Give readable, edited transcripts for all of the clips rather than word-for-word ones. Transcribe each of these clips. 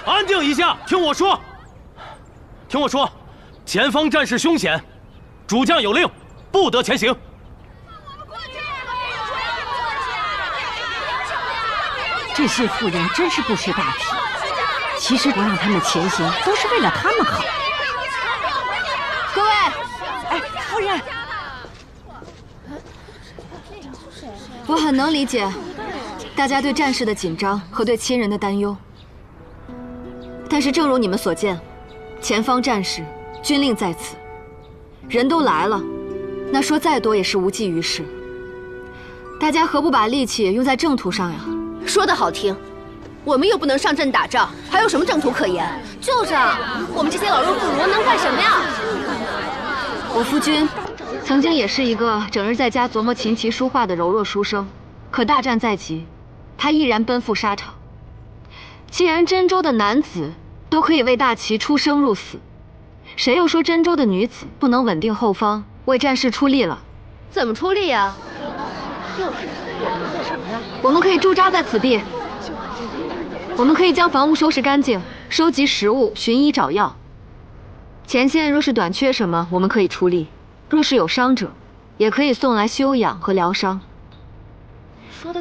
安静一下，听我说，听我说，前方战事凶险，主将有令，不得前行。这些妇人真是不识大体。其实不让他们前行，都是为了他们好。各位，哎，夫人，我很能理解大家对战事的紧张和对亲人的担忧。但是正如你们所见，前方战事，军令在此，人都来了，那说再多也是无济于事。大家何不把力气用在正途上呀？说得好听。我们又不能上阵打仗，还有什么正途可言？就是啊，我们这些老弱妇孺能干什么呀？我夫君曾经也是一个整日在家琢磨琴棋书画的柔弱书生，可大战在即，他毅然奔赴沙场。既然真州的男子都可以为大齐出生入死，谁又说真州的女子不能稳定后方，为战事出力了？怎么出力呀？我们可以驻扎在此地。我们可以将房屋收拾干净，收集食物，寻医找药。前线若是短缺什么，我们可以出力；若是有伤者，也可以送来休养和疗伤。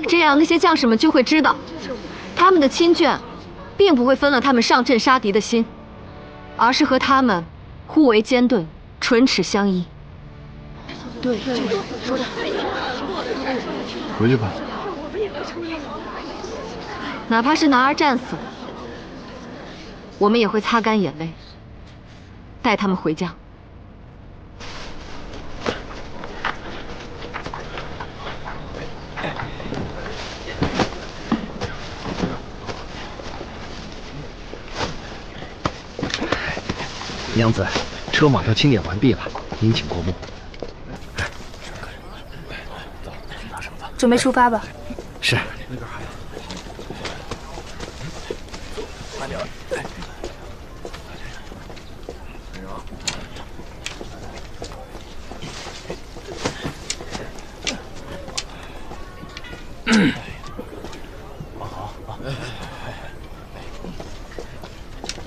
这样那些将士们就会知道，他们的亲眷，并不会分了他们上阵杀敌的心，而是和他们互为坚盾，唇齿相依。对，说的好。回去吧。哪怕是男儿战死了，我们也会擦干眼泪，带他们回家。娘子，车马都清点完毕了，您请过目。准备出发吧。是。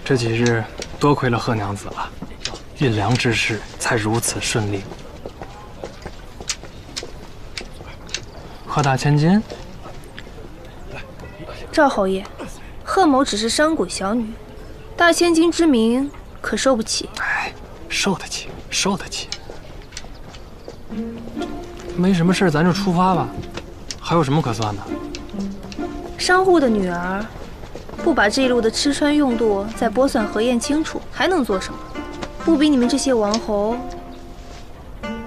这几日多亏了贺娘子了，运粮之事才如此顺利。贺大千金，赵侯爷，贺某只是山谷小女，大千金之名可受不起。哎，受得起，受得起。没什么事，咱就出发吧。还有什么可算的？商户的女儿。不把这一路的吃穿用度再拨算核验清楚，还能做什么？不比你们这些王侯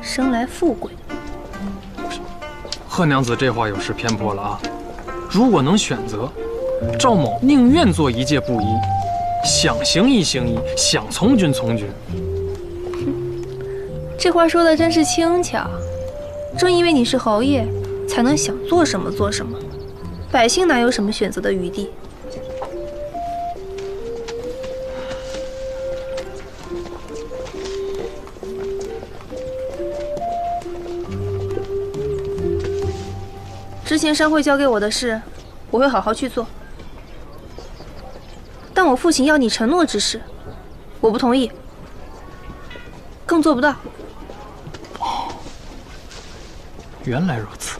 生来富贵。贺娘子这话有失偏颇了啊！如果能选择，赵某宁愿做一介布衣，想行医行医，想从军从军。这话说的真是轻巧。正因为你是侯爷，才能想做什么做什么，百姓哪有什么选择的余地？之前商会交给我的事，我会好好去做。但我父亲要你承诺之事，我不同意，更做不到。原来如此，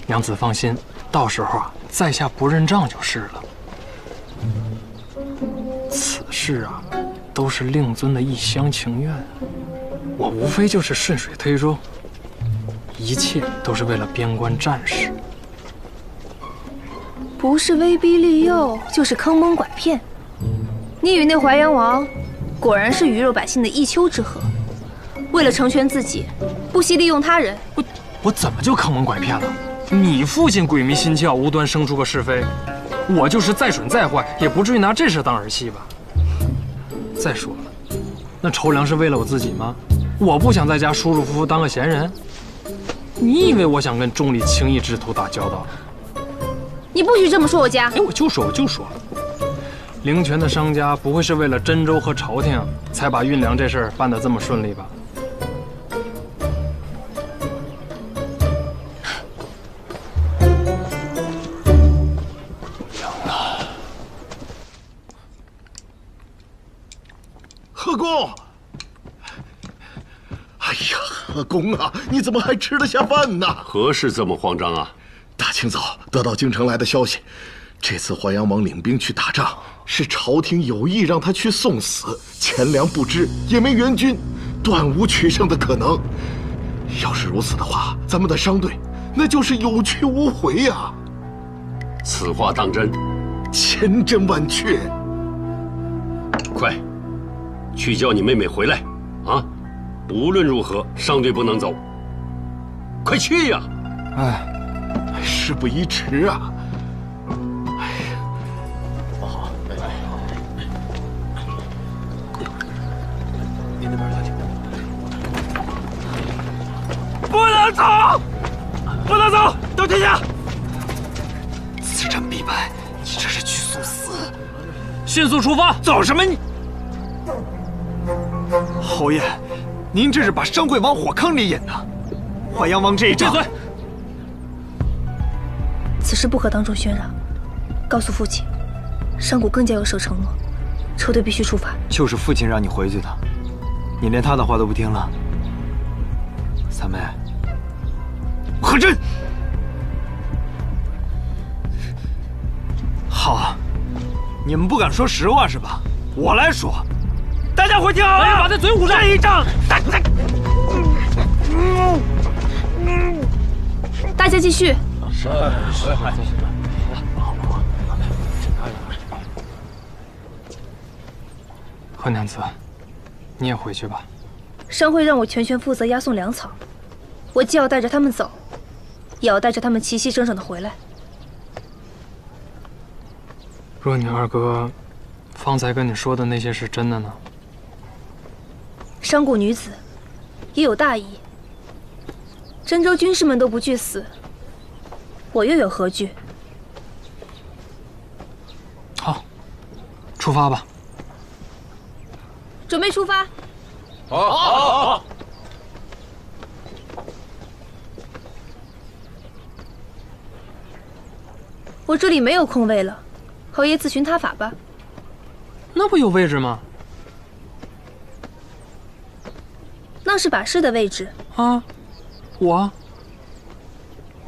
娘子放心，到时候啊，在下不认账就是了。此事啊，都是令尊的一厢情愿，我无非就是顺水推舟。一切都是为了边关战事，不是威逼利诱，就是坑蒙拐骗。你与那淮阳王，果然是鱼肉百姓的一丘之貉。为了成全自己，不惜利用他人。我怎么就坑蒙拐骗了？你父亲鬼迷心窍，无端生出个是非，我就是再蠢再坏，也不至于拿这事当儿戏吧？再说了，那筹粮是为了我自己吗？我不想在家舒舒服服当个闲人。你以为我想跟众里轻易之徒打交道？你不许这么说我家！哎，我就说灵泉的商家不会是为了真州和朝廷才把运粮这事儿办得这么顺利吧？公。哎呀，阿公啊，你怎么还吃得下饭呢？何事这么慌张啊？大清早得到京城来的消息，这次淮阳王领兵去打仗，是朝廷有意让他去送死，钱粮不支，也没援军，断无取胜的可能。要是如此的话，咱们的商队那就是有去无回呀！此话当真？千真万确。快，去叫你妹妹回来，啊！无论如何，商队不能走。快去呀！哎，事不宜迟啊！哎呀，好，您那边请。不能走，不能走，都停下！此战必败，你这是去送死！迅速出发！走什么你？侯爷，您这是把商会往火坑里引呢！淮阳王这一仗，闭嘴！此事不可当众喧嚷，告诉父亲，商贾更加要守承诺，车队必须出发。就是父亲让你回去的，你连他的话都不听了。三妹，何真，好啊，你们不敢说实话是吧？我来说，大家伙听好了，把他嘴捂上！这一仗，大家继续。何娘子，你也回去吧。商会让我全权负责押送粮草，我既要带着他们走，也要带着他们齐齐整整的回来。若你二哥方才跟你说的那些是真的呢？商贾女子也有大义，真州军士们都不惧死，我又有何惧？好，出发吧。准备出发。好。我这里没有空位了，侯爷自寻他法吧。那不有位置吗？那是把式的位置啊，我。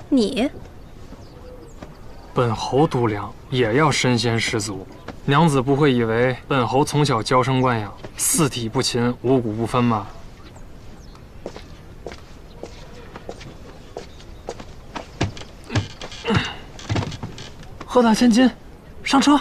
你。本侯督粮也要身先士卒，娘子不会以为本侯从小娇生惯养，四体不勤，五谷不分吗？喝大千金，上车。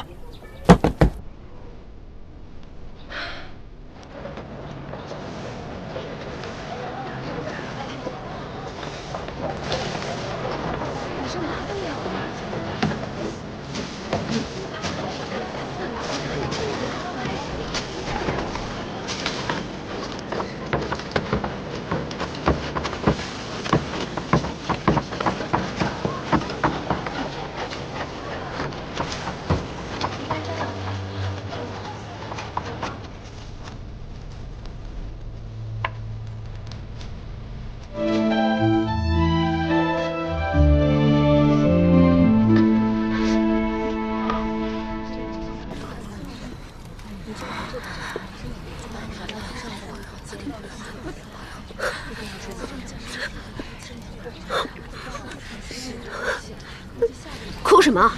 哭什么？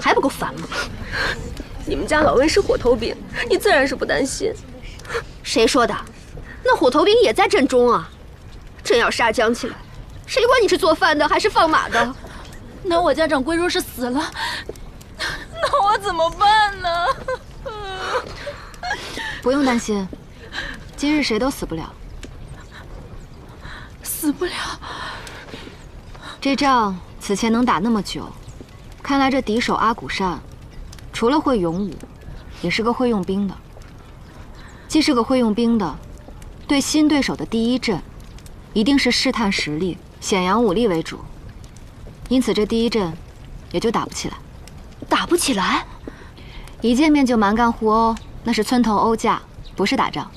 还不够烦吗？你们家老温是火头兵，你自然是不担心。谁说的？那火头兵也在阵中啊！真要杀僵起来，谁管你是做饭的还是放马的？那我家长贵若是死了，那我怎么办呢？不用担心，今日谁都死不了。死不了。这仗此前能打那么久，看来这敌手阿古善，除了会勇武，也是个会用兵的。既是个会用兵的，对新对手的第一阵，一定是试探实力、显扬武力为主。因此这第一阵，也就打不起来。打不起来？一见面就蛮干互殴，那是村头殴架，不是打仗。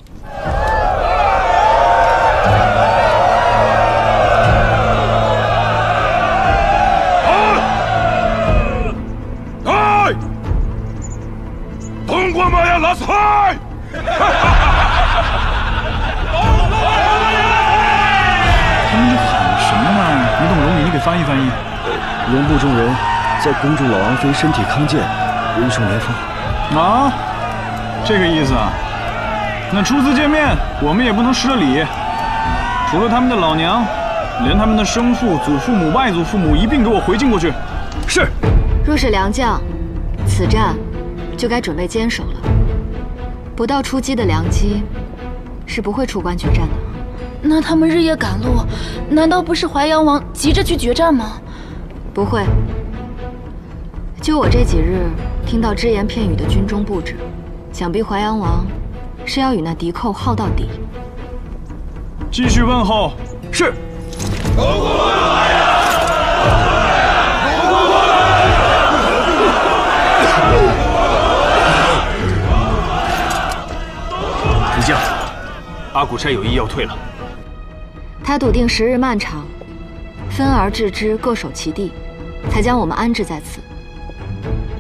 通过马呀，拉菜！他们这喊什么呢？没懂容语，你给翻译翻译。容部众人在恭祝老王妃身体康健，荣寿连丰。啊，这个意思啊。那初次见面，我们也不能失了礼。除了他们的老娘，连他们的生父、祖父母、外祖父母一并给我回敬过去。是。若是良将，此战就该准备坚守了。不到出击的良机，是不会出关决战的。那他们日夜赶路，难道不是淮阳王急着去决战吗？不会。就我这几日听到只言片语的军中布置，想必淮阳王是要与那敌寇耗到底。继续问候。是。主将，阿古斋有意要退了。他笃定时日漫长，分而治之，各守其地，才将我们安置在此。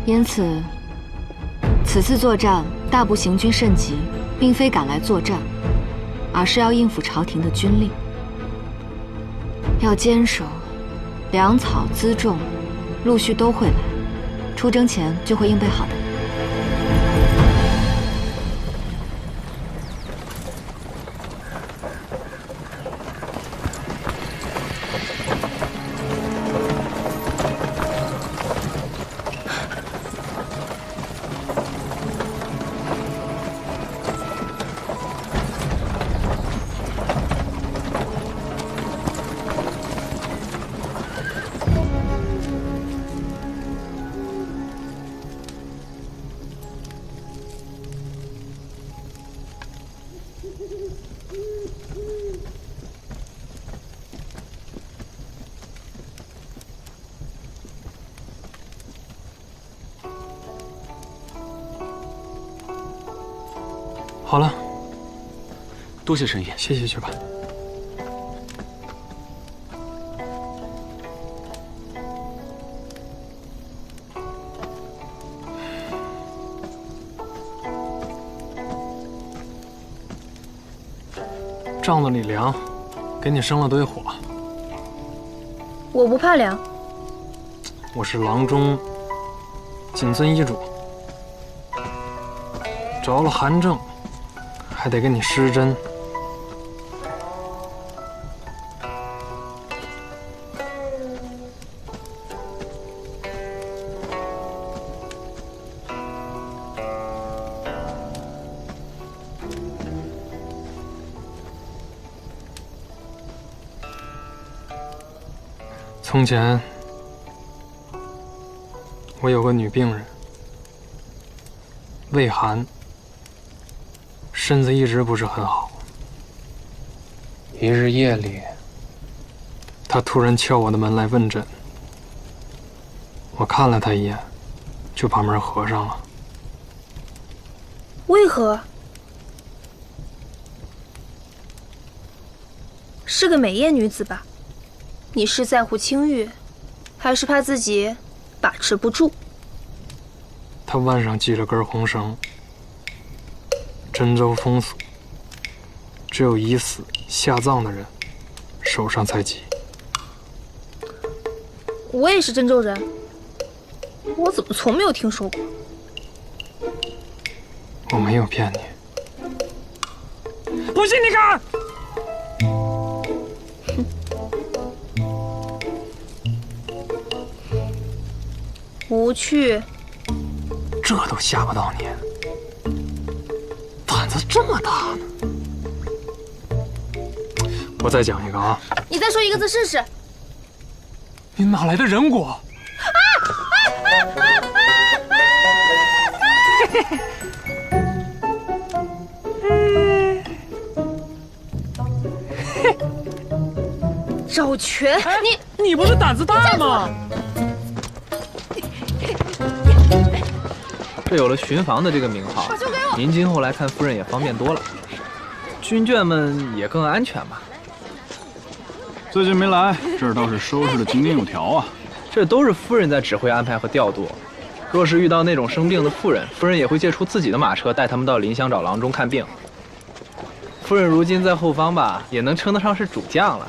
因此，此次作战大部行军甚急，并非赶来作战，而是要应付朝廷的军令。要坚守，粮草、辎重陆续都会来，出征前就会应备好的。好了，多谢神爷，歇歇去吧。帐子里凉，给你生了堆火。我不怕凉。我是郎中，谨遵医嘱。着了寒症，还得给你施针。从前，我有个女病人，胃寒，身子一直不是很好。一日夜里，她突然敲我的门来问诊，我看了她一眼，就把门合上了。为何？是个美艳女子吧？你是在乎清誉，还是怕自己把持不住？她腕上系着根红绳，真州风俗，只有已死下葬的人手上才系。我也是真州人，我怎么从没有听说过？我没有骗你。不信你看。无趣。这都吓不到你，胆子这么大呢？我再讲一个啊！你再说一个字试试。你哪来的人果？赵全，你不是胆子大吗？这有了巡防的这个名号，您今后来看夫人也方便多了，军眷们也更安全吧。最近没来，这儿倒是收拾的井井有条啊。这都是夫人在指挥安排和调度。若是遇到那种生病的妇人，夫人也会借出自己的马车带他们到临湘找郎中看病。夫人如今在后方吧，也能称得上是主将了。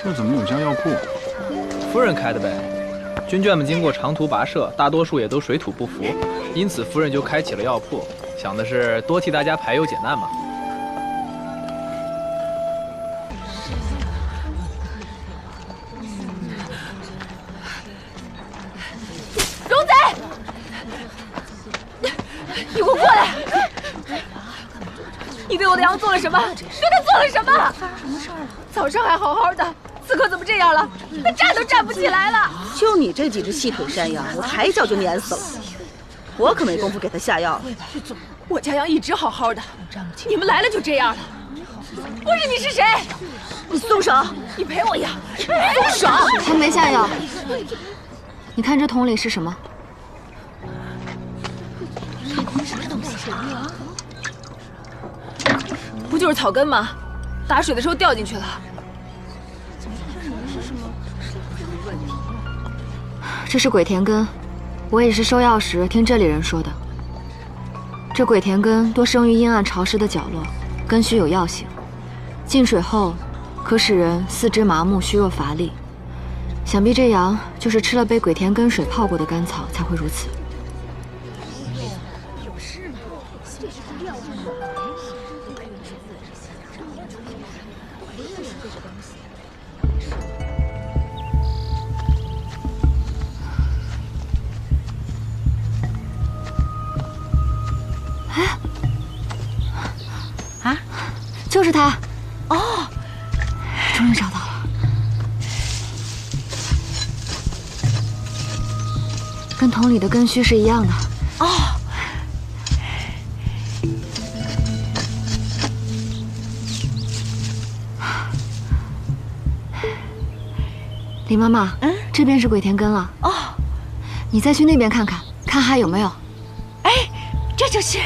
这怎么有家药铺？夫人开的呗。军眷们经过长途跋涉，大多数也都水土不服，因此夫人就开启了药铺，想的是多替大家排忧解难嘛。荣仔，你给我过来！你对我的羊做了什么？对他做了什么？发生什么事了？早上还好好的，此刻怎么这样了？他站都站不起来了。就你这几只细腿山羊，我抬脚就碾死了。我可没工夫给他下药。我家羊一直好好的，你们来了就这样了。不是你是谁？你松手！你赔我羊！松手！还没下药。你看这桶里是什么？不就是草根吗？打水的时候掉进去了。这是鬼田根，我也是收药时听这里人说的。这鬼田根多生于阴暗潮湿的角落，根须有药性，进水后可使人四肢麻木、虚弱乏力。想必这羊就是吃了被鬼田根水泡过的甘草才会如此。啊，就是它！哦，终于找到了，跟桶里的根须是一样的。哦，李妈妈，这边是鬼田根了。哦，你再去那边看看，看还有没有。哎，这就是。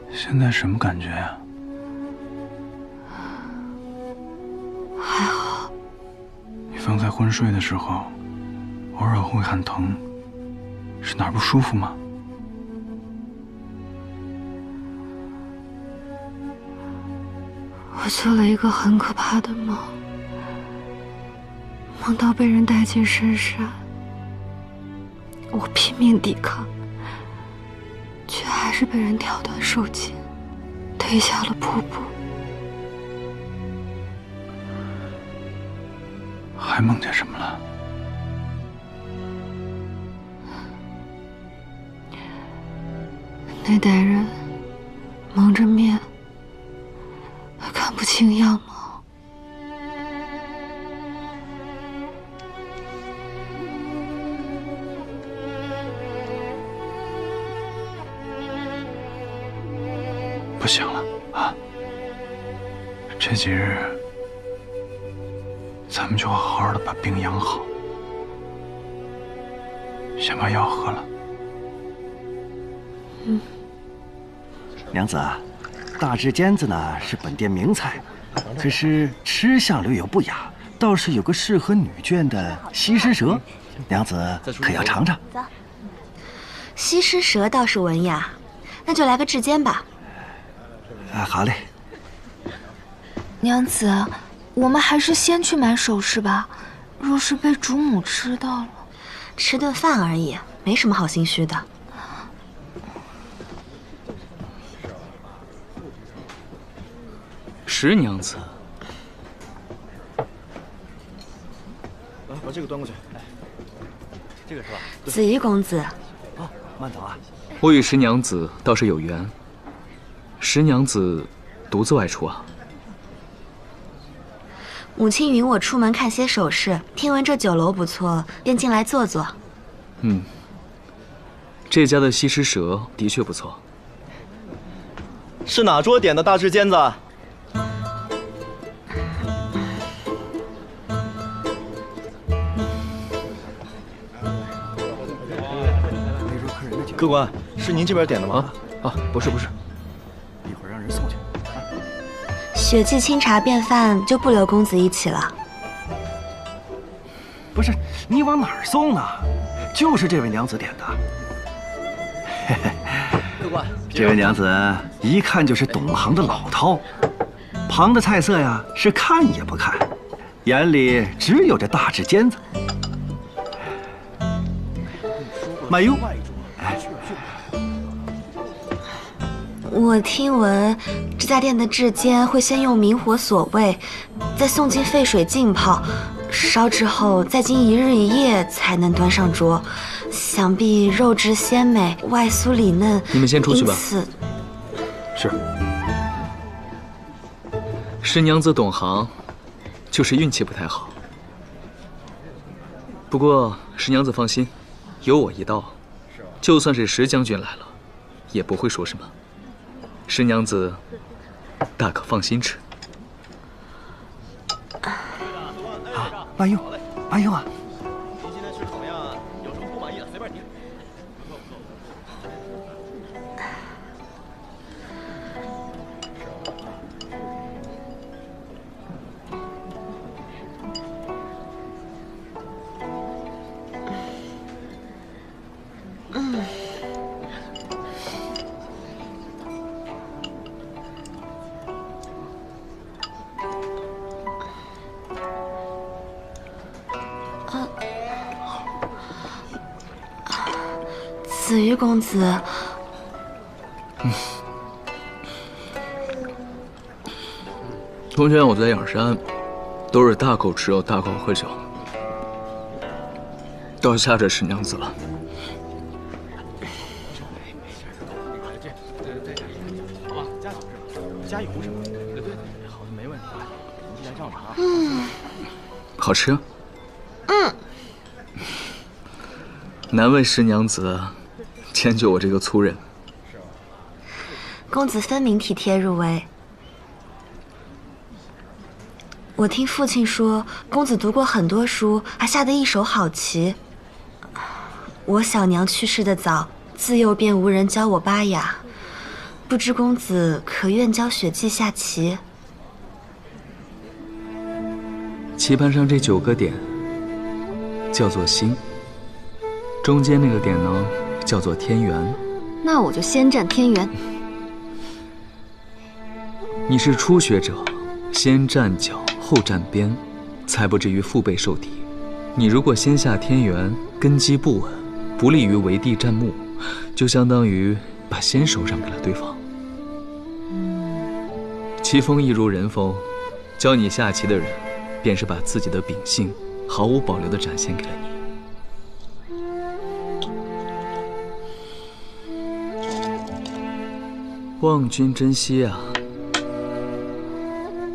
现在什么感觉呀？还好。你方才昏睡的时候，偶尔会喊疼，是哪儿不舒服吗？我做了一个很可怕的梦，梦到被人带进深山，我拼命抵抗，却还是被人挑断手筋，推下了瀑布。还梦见什么了？那代人蒙着面，请要吗？不行了啊！这几日，咱们就好好的把病养好，先把药喝了。娘子啊，大炙煎子呢是本店名菜，可是吃相略有不雅，倒是有个适合女眷的西施舌，娘子可要尝尝？西施舌倒是文雅，那就来个炙煎吧。好嘞。娘子，我们还是先去买首饰吧。若是被主母知道了，吃顿饭而已，没什么好心虚的。石娘子，把这个端过去。这个是吧？子瑜公子。慢走啊。我与石娘子倒是有缘。石娘子独自外出啊？母亲允我出门看些首饰，听闻这酒楼不错，便进来坐坐。这家的西施舌的确不错。是哪桌点的大炙煎子？客官，是您这边点的吗？不是，一会儿让人送去。雪霁清茶便饭就不留公子一起了。不是，你往哪儿送呢？就是这位娘子点的。客官，这位娘子一看就是懂行的老饕，旁的菜色呀是看也不看，眼里只有这大炙煎子。慢用。我听闻这家店的炙煎会先用明火锁味，再送进沸水浸泡，烧制后再经1日1夜才能端上桌。想必肉质鲜美，外酥里嫩。你们先出去吧。是。石娘子懂行，就是运气不太好。不过石娘子放心，有我一道，就算是石将军来了，也不会说什么。石娘子大可放心吃。慢用，慢用啊！您今天吃的怎么样啊？有什么不满意的随便提。子瑜公子，从前我在仰山，都是大口吃肉，大口喝酒，倒吓着石娘子了。加油是吧？对，好的，没问题。你既然这样查，好吃。难为石娘子迁就我这个粗人。公子分明体贴入微。我听父亲说，公子读过很多书，还下得一手好棋。我小娘去世的早，自幼便无人教我巴雅，不知公子可愿教雪霁下棋？棋盘上这9个点叫做星，中间那个点呢叫做天元。那我就先占天元。你是初学者，先站脚后站边，才不至于腹背受敌。你如果先下天元，根基不稳，不利于围地占木，就相当于把先手让给了对方。棋风一如人风，教你下棋的人，便是把自己的秉性毫无保留地展现给了你。望君珍惜啊！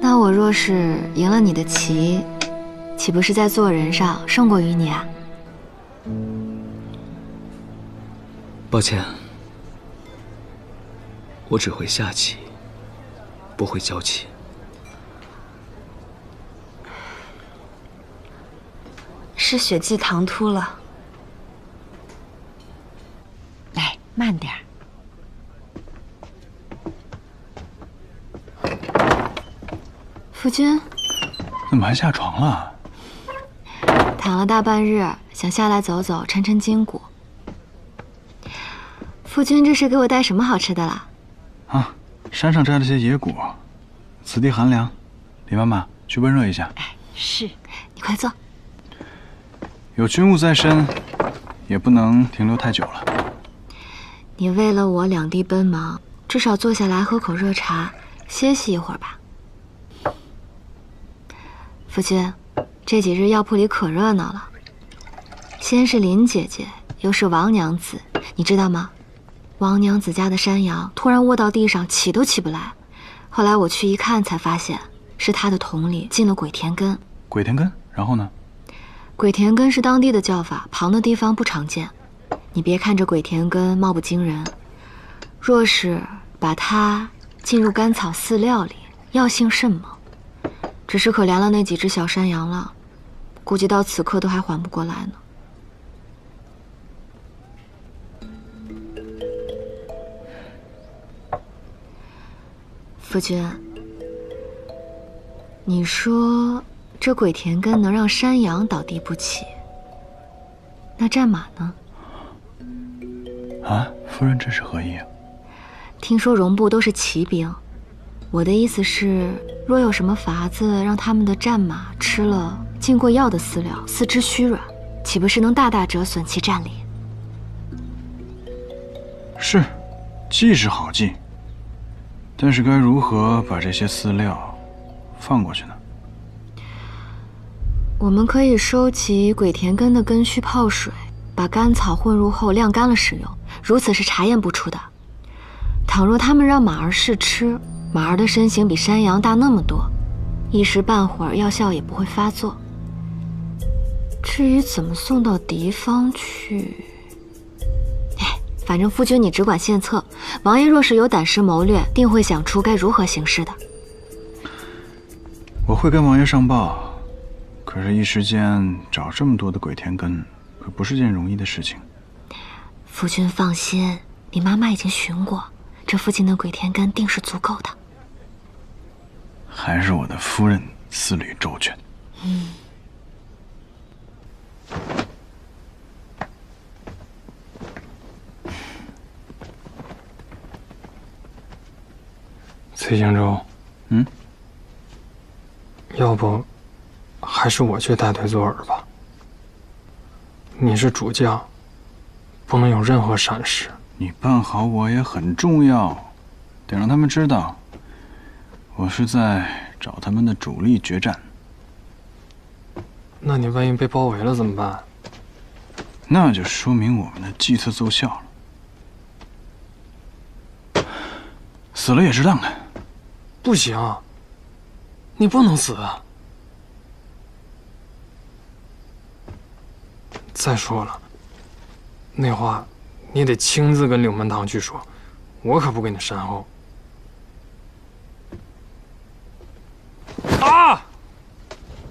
那我若是赢了你的棋，岂不是在做人上胜过于你啊？抱歉，我只会下棋，不会教棋。是血迹唐突了。来，慢点儿。夫君，怎么还下床了？躺了大半日，想下来走走，抻抻筋骨。夫君这是给我带什么好吃的啦？啊，山上摘了些野果，此地寒凉，李妈妈去温热一下。是，你快坐。有军务在身，也不能停留太久了。你为了我两地奔忙，至少坐下来喝口热茶，歇息一会儿吧。夫君，这几日药铺里可热闹了。先是林姐姐，又是王娘子，你知道吗？王娘子家的山羊突然卧到地上，起都起不来。后来我去一看，才发现是她的桶里进了鬼田根。鬼田根，然后呢？鬼田根是当地的叫法，旁的地方不常见。你别看这鬼田根貌不惊人，若是把它浸入甘草饲料里，药性甚猛。只是可怜了那几只小山羊了，估计到此刻都还缓不过来呢。夫君，你说这鬼田根能让山羊倒地不起，那战马呢？啊，夫人这是何意啊？听说戎部都是骑兵，我的意思是，若有什么法子让他们的战马吃了浸过药的饲料，四肢虚软，岂不是能大大折损其战力？是，计是好计，但是该如何把这些饲料放过去呢？我们可以收集鬼田根的根须泡水，把甘草混入后晾干了使用，如此是查验不出的。倘若他们让马儿试吃，马儿的身形比山羊大那么多，一时半会儿药效也不会发作。至于怎么送到敌方去，反正夫君你只管献策，王爷若是有胆识谋略，定会想出该如何行事的。我会跟王爷上报，可是一时间找这么多的鬼田根，可不是件容易的事情。夫君放心，你妈妈已经寻过，这附近的鬼田根定是足够的。还是我的夫人思虑周全。崔行舟，要不还是我去带队做饵吧。你是主将，不能有任何闪失。你办好我也很重要，得让他们知道，我是在找他们的主力决战。那你万一被包围了怎么办？那就说明我们的计策奏效了。死了也是当的。不行，你不能死。再说了，那话你得亲自跟柳门堂去说，我可不给你善后。